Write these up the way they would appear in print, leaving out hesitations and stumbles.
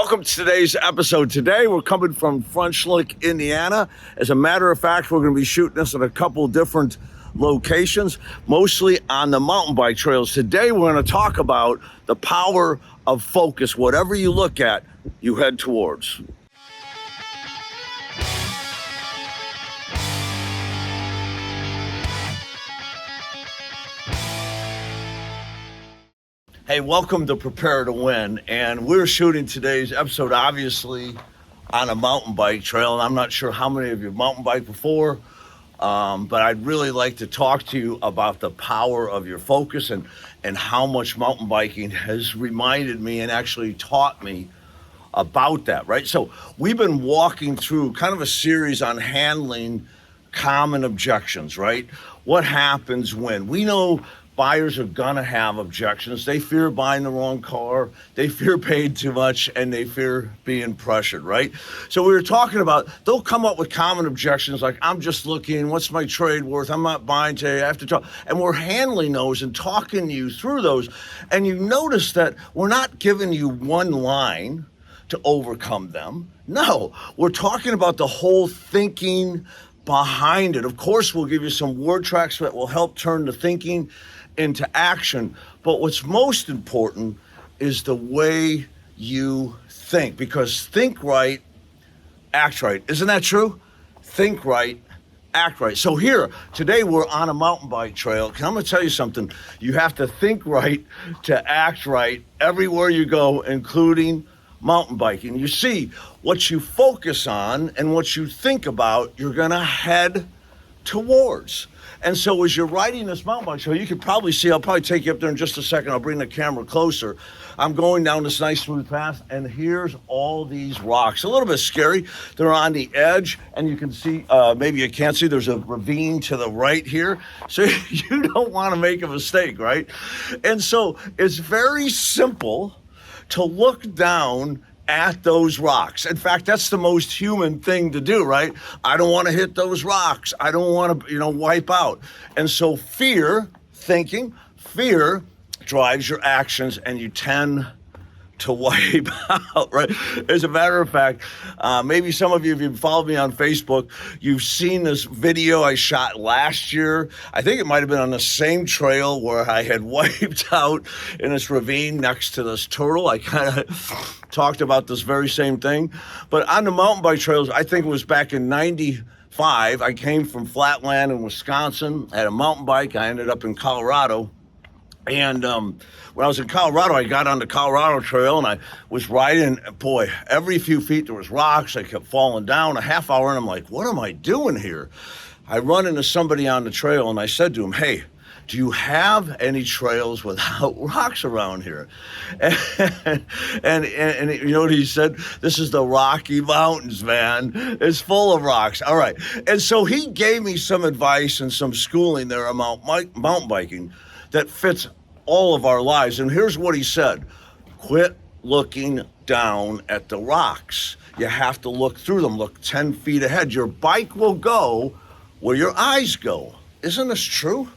welcome to today's episode. Today we're coming from French Lick, Indiana. As a matter of fact, we're going to be shooting this at a couple different locations, mostly on the mountain bike trails. Today we're going to talk about the power of focus. Whatever you look at, you head towards. Hey, welcome to Prepare to Win, and we're shooting today's episode obviously on a mountain bike trail, and I'm not sure how many of you mountain biked before, but I'd really like to talk to you about the power of your focus and how much mountain biking has reminded me and actually taught me about that, right? So we've been walking through kind of a series on handling common objections, right? What happens when we know buyers are gonna have objections. They fear buying the wrong car, they fear paying too much, and they fear being pressured, right? So we were talking about, they'll come up with common objections like, I'm just looking, what's my trade worth? I'm not buying today, I have to talk. And we're handling those and talking you through those. And you notice that we're not giving you one line to overcome them. No, we're talking about the whole thinking behind it. Of course, we'll give you some word tracks that will help turn the thinking into action. But what's most important is the way you think, because think right, act right. Isn't that true? Think right, act right. So here, today we're on a mountain bike trail. I'm gonna tell you something. You have to think right to act right everywhere you go, including mountain biking. You see, what you focus on and what you think about, you're gonna head towards. And so as you're riding this mountain bike trail, you can probably see, I'll probably take you up there in just a second, I'll bring the camera closer. I'm going down this nice smooth path, and here's all these rocks. A little bit scary. They're on the edge, and you can see, maybe you can't see, there's a ravine to the right here. So you don't wanna make a mistake, right? And so it's very simple to look down at those rocks. In fact, that's the most human thing to do, right? I don't want to hit those rocks. I don't want to, wipe out. And so fear drives your actions, and you tend to wipe out, right? As a matter of fact, maybe some of you, if you've followed me on Facebook, you've seen this video I shot last year. I think it might have been on the same trail where I had wiped out in this ravine next to this turtle. I kind of talked about this very same thing. But on the mountain bike trails, I think it was back in 95, I came from flatland in Wisconsin, I had a mountain bike, I ended up in Colorado. And when I was in Colorado, I got on the Colorado Trail and I was riding. Boy, every few feet there was rocks. I kept falling down. A half hour and I'm like, what am I doing here? I run into somebody on the trail and I said to him, hey, do you have any trails without rocks around here? And you know what he said? This is the Rocky Mountains, man. It's full of rocks. All right. And so he gave me some advice and some schooling there about mountain biking that fits all of our lives. And here's what he said: quit looking down at the rocks. You have to look through them. Look 10 feet ahead. Your bike will go where your eyes go. Isn't this true?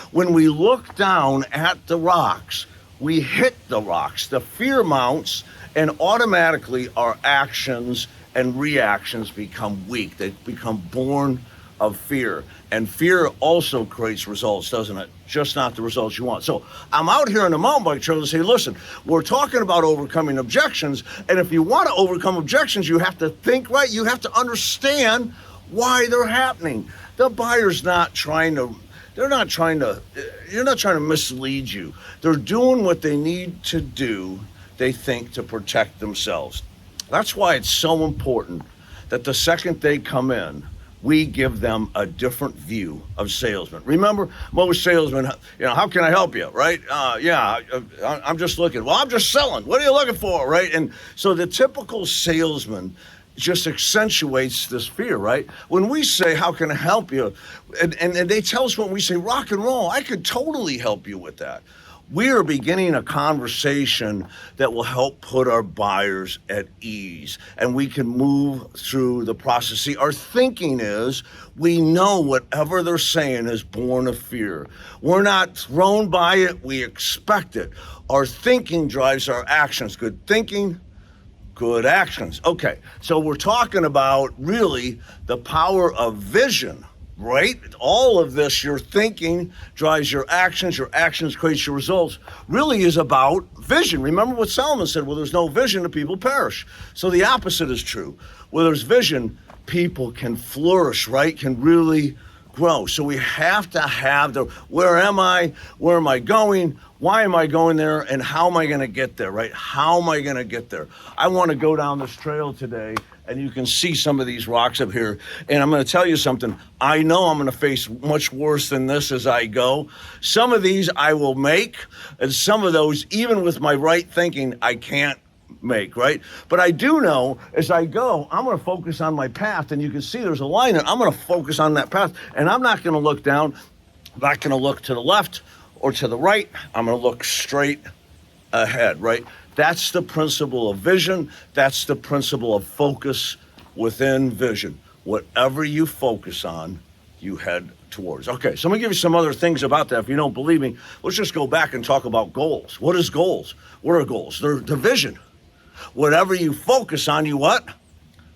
When we look down at the rocks, we hit the rocks. The fear mounts, and automatically our actions and reactions become weak. They become born of fear. And fear also creates results, doesn't it? Just not the results you want. So I'm out here on the mountain bike trail to say, listen, we're talking about overcoming objections. And if you want to overcome objections, you have to think right. You have to understand why they're happening. The buyer's not trying to, you're not trying to mislead you. They're doing what they need to do, they think, to protect themselves. That's why it's so important that the second they come in, we give them a different view of salesmen. Remember, most salesmen, how can I help you, right? I'm just looking. Well, I'm just selling. What are you looking for, right? And so the typical salesman just accentuates this fear, right? When we say, how can I help you? And they tell us when we say rock and roll, I could totally help you with that. We are beginning a conversation that will help put our buyers at ease, and we can move through the process. See, our thinking is we know whatever they're saying is born of fear. We're not thrown by it, we expect it. Our thinking drives our actions. Good thinking good actions. Okay, so we're talking about really the power of vision, right? All of this, your thinking drives your actions create your results, really is about vision. Remember what Solomon said, where there's no vision, the people perish. So the opposite is true. Where there's vision, people can flourish, right? Can really grow. So we have to have where am I going, why am I going there, and how am I going to get there, right? How am I going to get there? I want to go down this trail today, and you can see some of these rocks up here, and I'm going to tell you something. I know I'm going to face much worse than this as I go. Some of these I will make, and some of those, even with my right thinking, I can't make, right? But I do know as I go, I'm going to focus on my path, and you can see there's a line there. I'm going to focus on that path, and I'm not going to look down. I'm not going to look to the left or to the right. I'm going to look straight ahead, right? That's the principle of vision. That's the principle of focus within vision. Whatever you focus on, you head towards. Okay, so I'm going to give you some other things about that. If you don't believe me, let's just go back and talk about goals. What is goals? What are goals? They're the vision. Whatever you focus on, you what?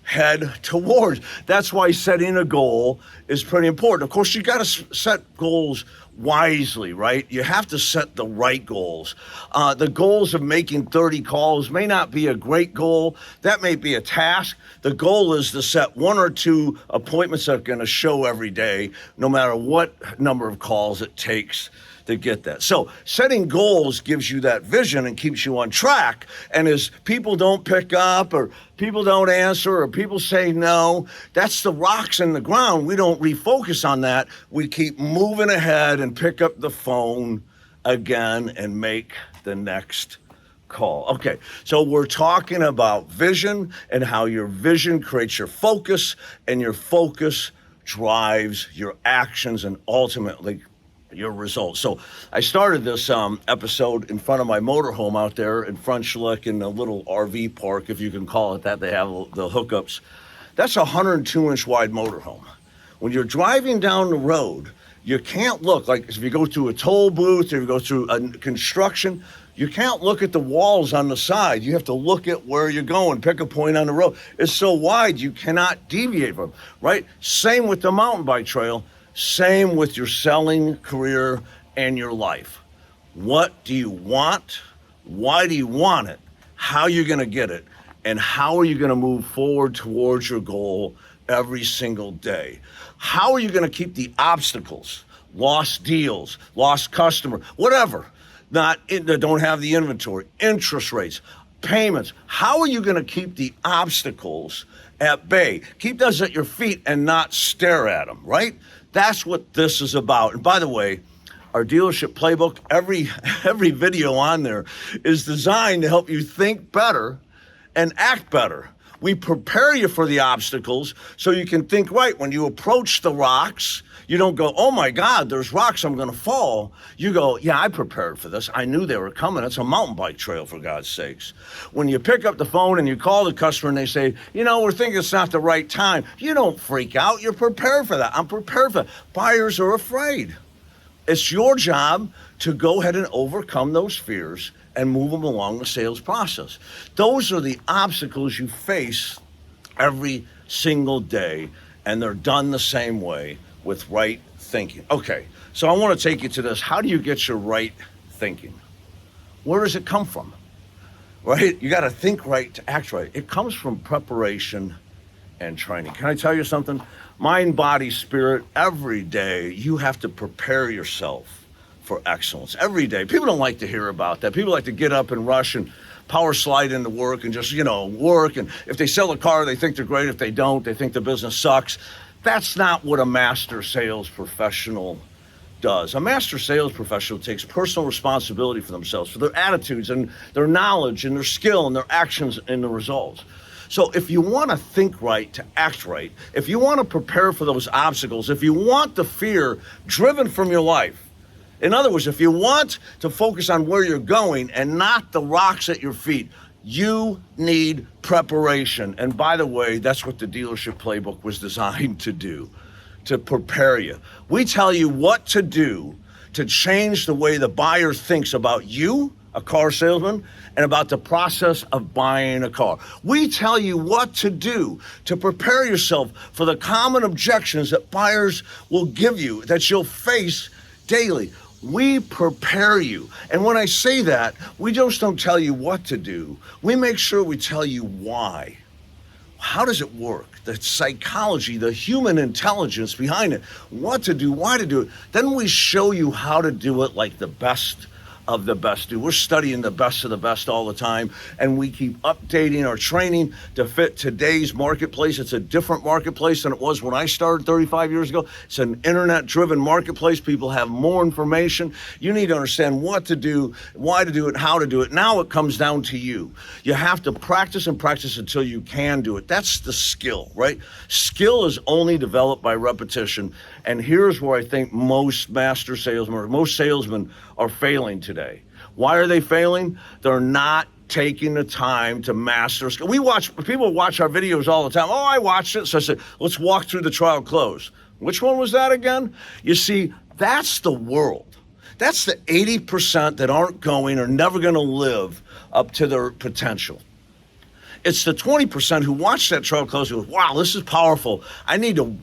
Head towards. That's why setting a goal is pretty important. Of course, you got to set goals wisely, right? You have to set the right goals. The goals of making 30 calls may not be a great goal. That may be a task. The goal is to set 1 or 2 appointments that are going to show every day, no matter what number of calls it takes to get that. So setting goals gives you that vision and keeps you on track. And as people don't pick up or people don't answer or people say no, that's the rocks in the ground. We don't refocus on that. We keep moving ahead and pick up the phone again and make the next call. Okay, so we're talking about vision and how your vision creates your focus, and your focus drives your actions and ultimately your results. So I started this episode in front of my motorhome out there in Front Schlick in a little RV park, if you can call it that. They have the hookups. That's a 102-inch wide motorhome. When you're driving down the road, you can't look, like if you go through a toll booth or you go through a construction, you can't look at the walls on the side. You have to look at where you're going, pick a point on the road. It's so wide, you cannot deviate from it, right? Same with the mountain bike trail. Same with your selling career and your life. What do you want? Why do you want it? How are you going to get it? And how are you going to move forward towards your goal every single day? How are you going to keep the obstacles, lost deals, lost customer, whatever, that don't have the inventory, interest rates, payments? How are you going to keep the obstacles at bay? Keep those at your feet and not stare at them, right? That's what this is about. And by the way, our dealership playbook, every video on there is designed to help you think better and act better. We prepare you for the obstacles so you can think right. When you approach the rocks, you don't go, oh my God, there's rocks, I'm going to fall. You go, yeah, I prepared for this. I knew they were coming. It's a mountain bike trail, for God's sakes. When you pick up the phone and you call the customer and they say, we're thinking it's not the right time, you don't freak out. You're prepared for that. I'm prepared for that. Buyers are afraid. It's your job to go ahead and overcome those fears and move them along the sales process. Those are the obstacles you face every single day, and they're done the same way with right thinking. Okay, so I want to take you to this. How do you get your right thinking? Where does it come from? Right? You got to think right to act right. It comes from preparation and training. Can I tell you something? Mind, body, spirit, every day you have to prepare yourself for excellence. Every day. People don't like to hear about that. People like to get up and rush and power slide into work and just, work. And if they sell a car, they think they're great. If they don't, they think the business sucks. That's not what a master sales professional does. A master sales professional takes personal responsibility for themselves, for their attitudes and their knowledge and their skill and their actions and the results. So if you want to think right, to act right, if you want to prepare for those obstacles, if you want the fear driven from your life, in other words, if you want to focus on where you're going and not the rocks at your feet, you need preparation. And by the way, that's what the dealership playbook was designed to do, to prepare you. We tell you what to do to change the way the buyer thinks about you, a car salesman, and about the process of buying a car. We tell you what to do to prepare yourself for the common objections that buyers will give you, that you'll face daily. We prepare you. And when I say that, we just don't tell you what to do. We make sure we tell you why. How does it work? The psychology, the human intelligence behind it, what to do, why to do it. Then we show you how to do it like the best of the best do. We're studying the best of the best all the time, and we keep updating our training to fit today's marketplace. It's a different marketplace than it was when I started 35 years ago. It's an internet-driven marketplace. People have more information. You need to understand what to do, why to do it, how to do it. Now it comes down to you. You have to practice and practice until you can do it. That's the skill, right? Skill is only developed by repetition. And here's where I think most master salesmen, or most salesmen are failing today. Why are they failing? They're not taking the time to master skill. People watch our videos all the time. Oh, I watched it. So I said, let's walk through the trial close. Which one was that again? You see, that's the world. That's the 80% that aren't going or never going to live up to their potential. It's the 20% who watch that trial close and goes, wow, this is powerful. I need to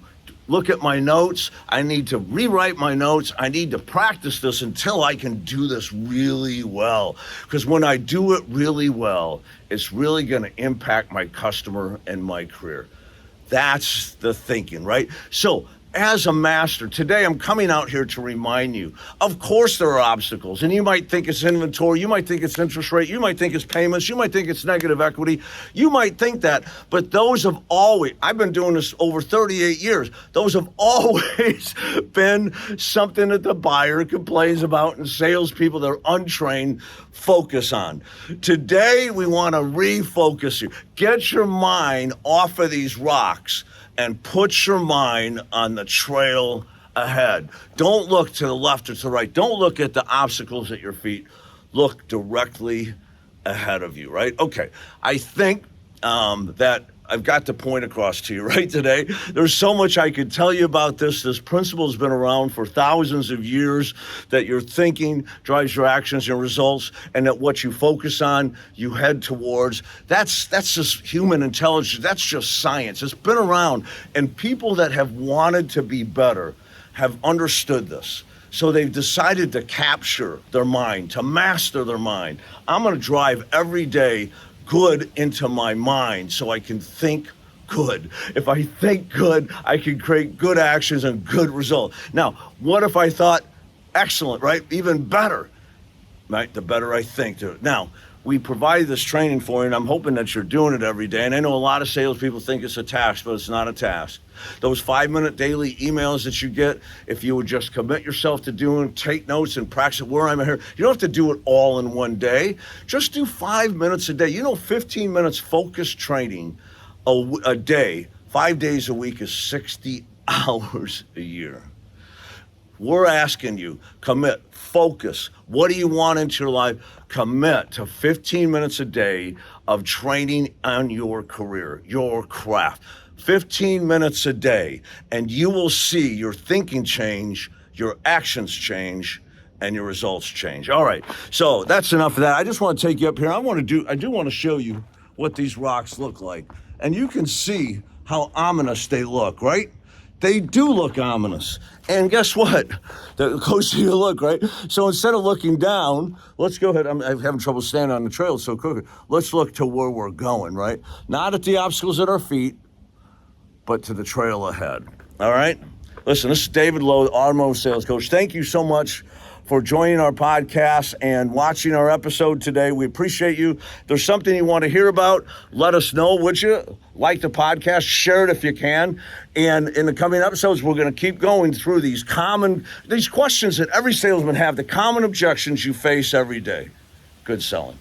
look at my notes. I need to rewrite my notes. I need to practice this until I can do this really well. Because when I do it really well, it's really going to impact my customer and my career. That's the thinking, right? So as a master, today I'm coming out here to remind you, of course there are obstacles, and you might think it's inventory, you might think it's interest rate, you might think it's payments, you might think it's negative equity, you might think that, but those have always, I've been doing this over 38 years, those have always been something that the buyer complains about and salespeople that are untrained focus on. Today we want to refocus you. Get your mind off of these rocks and put your mind on the trail ahead. Don't look to the left or to the right. Don't look at the obstacles at your feet. Look directly ahead of you, right? Okay, I think that I've got the point across to you right today. There's so much I could tell you about this. This principle has been around for thousands of years, that your thinking drives your actions and results, and that what you focus on, you head towards. That's just human intelligence. That's just science. It's been around, and people that have wanted to be better have understood this. So they've decided to capture their mind, to master their mind. I'm going to drive every day good into my mind so I can think good. If I think good, I can create good actions and good results. Now, what if I thought excellent, right? Even better, right? The better I think. Now, we provide this training for you, and I'm hoping that you're doing it every day. And I know a lot of salespeople think it's a task, but it's not a task. Those 5-minute daily emails that you get, if you would just commit yourself to doing, take notes and practice where I'm here. You don't have to do it all in one day. Just do 5 minutes a day. 15 minutes focused training a day, 5 days a week is 60 hours a year. We're asking you, commit, focus. What do you want into your life? Commit to 15 minutes a day of training on your career, your craft. 15 minutes a day, and you will see your thinking change, your actions change, and your results change. All right, so that's enough of that. I just want to take you up here. I do want to show you what these rocks look like. And you can see how ominous they look, right? They do look ominous. And guess what? The closer you look, right? So instead of looking down, let's go ahead. I'm having trouble standing on the trail so quickly. Let's look to where we're going, right? Not at the obstacles at our feet, but to the trail ahead. All right? Listen, this is David Lowe, Automotive Sales Coach. Thank you so much for joining our podcast and watching our episode today. We appreciate you. If there's something you want to hear about, let us know, would you? Like the podcast, share it if you can. And in the coming episodes, we're going to keep going through these questions that every salesman have, the common objections you face every day. Good selling.